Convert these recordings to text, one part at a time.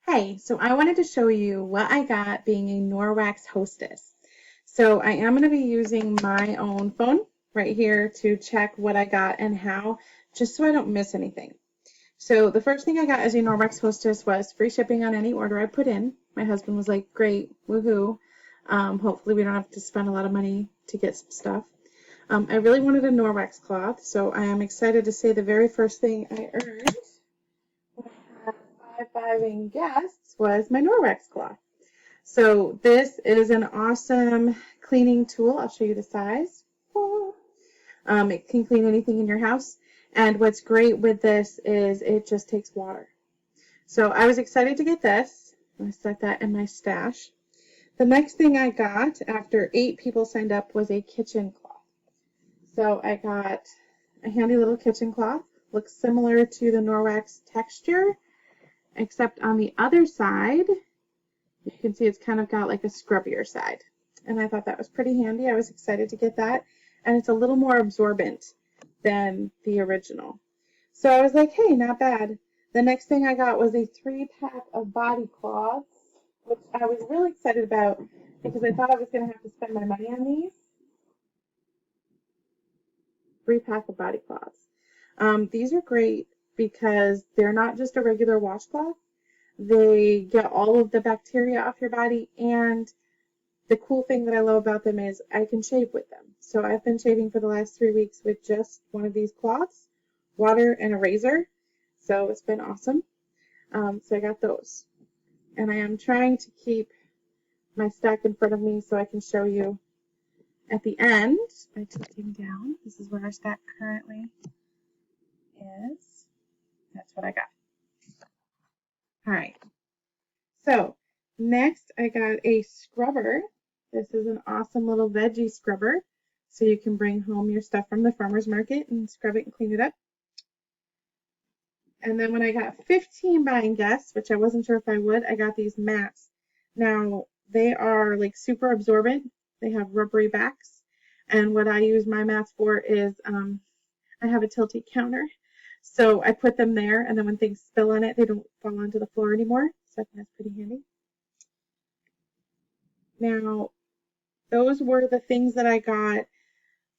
Hey, so I wanted to show you what I got being a Norwax hostess. So I am going to be using my own phone right here to check what I got and how, just so I don't miss anything. So the first thing I got as a Norwax hostess was free shipping on any order I put in. My husband was like, great, woohoo. Hopefully we don't have to spend a lot of money to get some stuff. I really wanted a Norwax cloth, so I am excited to say the very first thing I earned high-fiving guests was my Norwex cloth. So this is an awesome cleaning tool. I'll show you the size. It can clean anything in your house. And what's great with this is it just takes water. So I was excited to get this. I set that in my stash. The next thing I got after 8 people signed up was a kitchen cloth. So I got a handy little kitchen cloth. Looks similar to the Norwex texture, except on the other side, you can see it's kind of got like a scrubbier side. And I thought that was pretty handy. I was excited to get that. And it's a little more absorbent than the original. So I was like, hey, not bad. The next thing I got was a 3-pack of body cloths, which I was really excited about because I thought I was going to have to spend my money on these. 3-pack of body cloths. These are great because they're not just a regular washcloth. They get all of the bacteria off your body, and the cool thing that I love about them is I can shave with them. So I've been shaving for the last 3 weeks with just one of these cloths, water, and a razor. So it's been awesome. So I got those. And I am trying to keep my stack in front of me so I can show you at the end by tilting down. This is where our stack currently is. That's what I got. All right. So next I got a scrubber. This is an awesome little veggie scrubber. So you can bring home your stuff from the farmer's market and scrub it and clean it up. And then when I got 15 buying guests, which I wasn't sure if I would, I got these mats. Now they are like super absorbent. They have rubbery backs. And what I use my mats for is I have a tilty counter. So I put them there, and then when things spill on it, they don't fall onto the floor anymore. So I think that's pretty handy. Now, those were the things that I got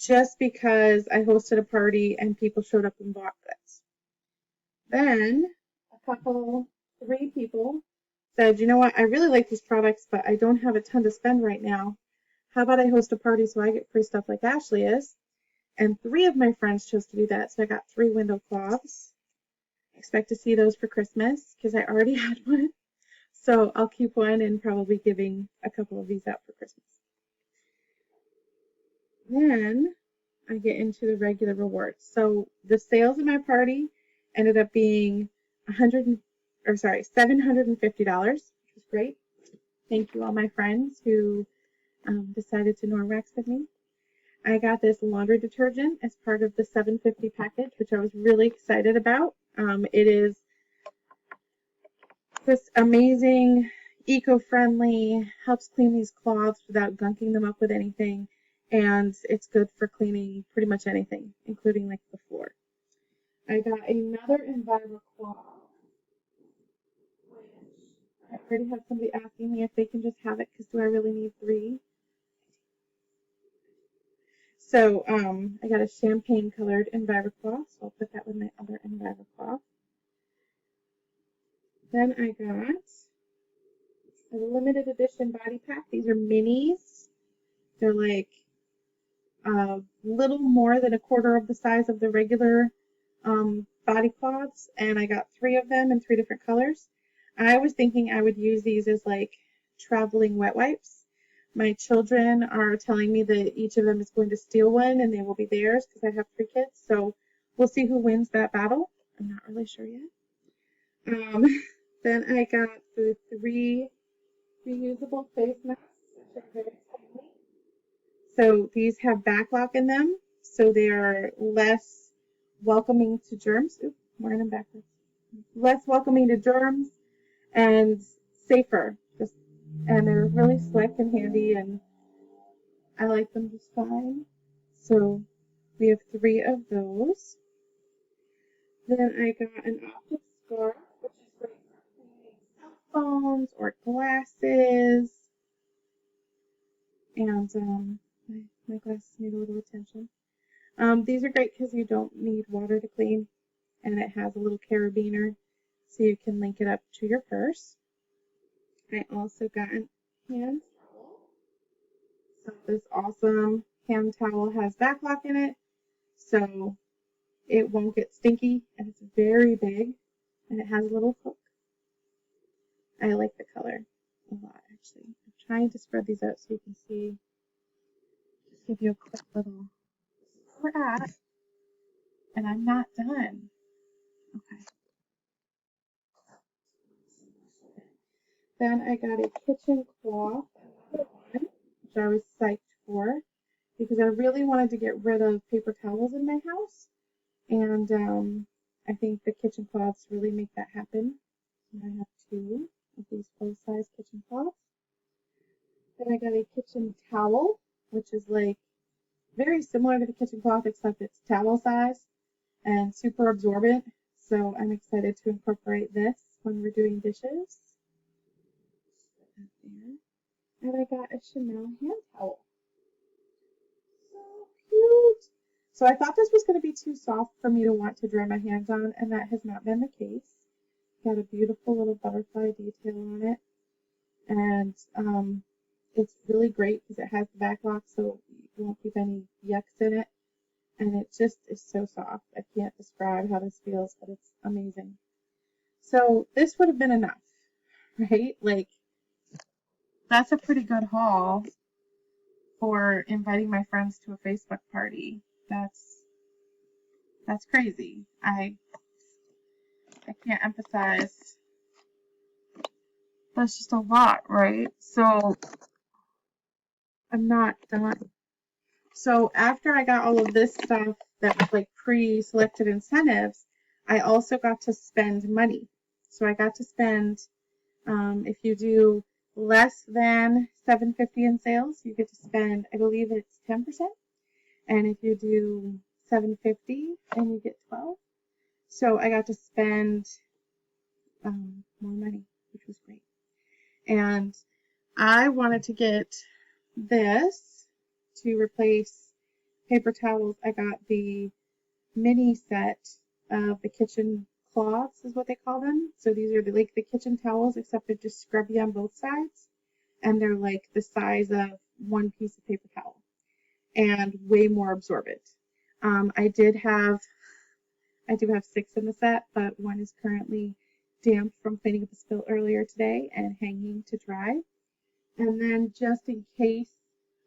just because I hosted a party and people showed up and bought goods. Then a 3 people said, you know what, I really like these products, but I don't have a ton to spend right now. How about I host a party so I get free stuff like Ashley is? And 3 of my friends chose to do that, so I got 3 window cloths. Expect to see those for Christmas because I already had one. So I'll keep one and probably giving a couple of these out for Christmas. Then I get into the regular rewards. So the sales at my party ended up being $750, which was great. Thank you all my friends who decided to Norwex with me. I got this laundry detergent as part of the $750 package, which I was really excited about. It is this amazing, eco-friendly, helps clean these cloths without gunking them up with anything, and it's good for cleaning pretty much anything, including like the floor. I got another Enviro cloth, which I already have somebody asking me if they can just have it because do I really need 3? So I got a champagne colored Enviro cloth, so I'll put that with my other Enviro cloth. Then I got a limited edition body pack. These are minis. They're like a little more than a quarter of the size of the regular body cloths, and I got 3 of them in 3 different colors. I was thinking I would use these as like traveling wet wipes. My children are telling me that each of them is going to steal one and they will be theirs because I have 3 kids. So we'll see who wins that battle. I'm not really sure yet. Then I got the 3 reusable face masks, which are very exciting. So these have backlock in them, so they are less welcoming to germs. Oops, I'm wearing them backwards. Less welcoming to germs and safer. And they're really slick and handy, and I like them just fine. So we have 3 of those. Then I got an optic scarf, which is great for cleaning cell headphones or glasses. And my glasses need a little attention. These are great because you don't need water to clean, and it has a little carabiner so you can link it up to your purse. I also got an hand towel. So this awesome hand towel has back lock in it, so it won't get stinky, and it's very big, and it has a little hook. I like the color a lot, actually. I'm trying to spread these out so you can see. Just give you a quick little wrap, and I'm not done. Okay. Then I got a kitchen cloth, which I was psyched for because I really wanted to get rid of paper towels in my house. And I think the kitchen cloths really make that happen. And I have 2 of these full-size kitchen cloths. Then I got a kitchen towel, which is like very similar to the kitchen cloth, except it's towel size and super absorbent. So I'm excited to incorporate this when we're doing dishes. And I got a Chanel hand towel. So cute. So I thought this was going to be too soft for me to want to dry my hands on, and that has not been the case. Got a beautiful little butterfly detail on it. And it's really great because it has the back lock, so you won't keep any yucks in it. And it just is so soft. I can't describe how this feels, but it's amazing. So this would have been enough, right? Like, that's a pretty good haul for inviting my friends to a Facebook party. That's crazy. I can't emphasize. That's just a lot, right? So I'm not done. So after I got all of this stuff that was like pre-selected incentives, I also got to spend money. So I got to spend, if you do less than $7.50 in sales, you get to spend, I believe it's 10%. And if you do $7.50, then you get 12. So I got to spend more money, which was great. And I wanted to get this to replace paper towels. I got the mini set of the kitchen cloths, is what they call them. So these are like the kitchen towels, except they're just scrubby on both sides. And they're like the size of one piece of paper towel and way more absorbent. I do have 6 in the set, but one is currently damp from cleaning up a spill earlier today and hanging to dry. And then just in case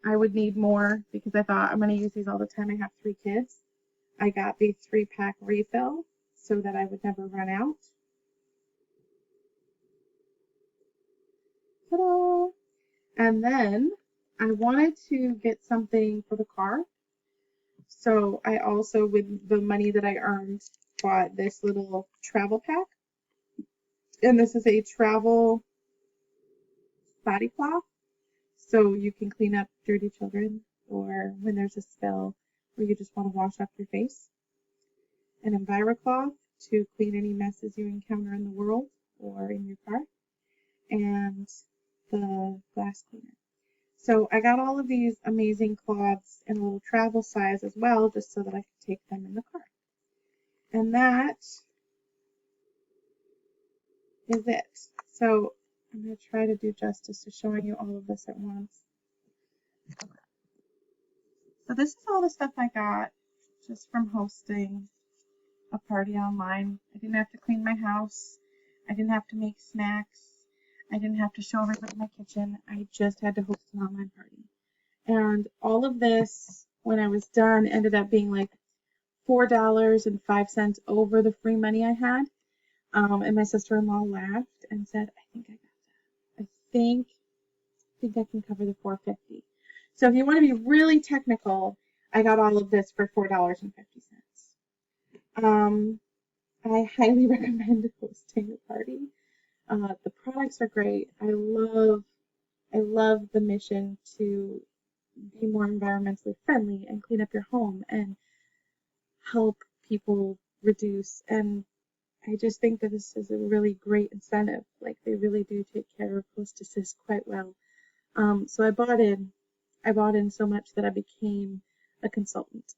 I would need more, because I thought I'm going to use these all the time. I have 3 kids. I got the 3-pack refill so that I would never run out. Ta-da! And then I wanted to get something for the car. So I also, with the money that I earned, bought this little travel pack. And this is a travel body cloth. So you can clean up dirty children or when there's a spill or you just want to wash off your face. An EnviroCloth to clean any messes you encounter in the world or in your car. And the glass cleaner. So I got all of these amazing cloths in a little travel size as well, just so that I could take them in the car. And that is it. So I'm going to try to do justice to showing you all of this at once. So this is all the stuff I got just from hosting a party online. I didn't have to clean my house. I didn't have to make snacks. I didn't have to show everybody my kitchen. I just had to host an online party. And all of this, when I was done, ended up being like $4.05 over the free money I had. And my sister-in-law laughed and said, I think I got that. I think I can cover the $4.50. So if you want to be really technical, I got all of this for $4.50. I highly recommend hosting a party. The products are great. I love the mission to be more environmentally friendly and clean up your home and help people reduce and I just think that this is a really great incentive. Like they really do take care of hostesses quite well. So I bought in so much that I became a consultant.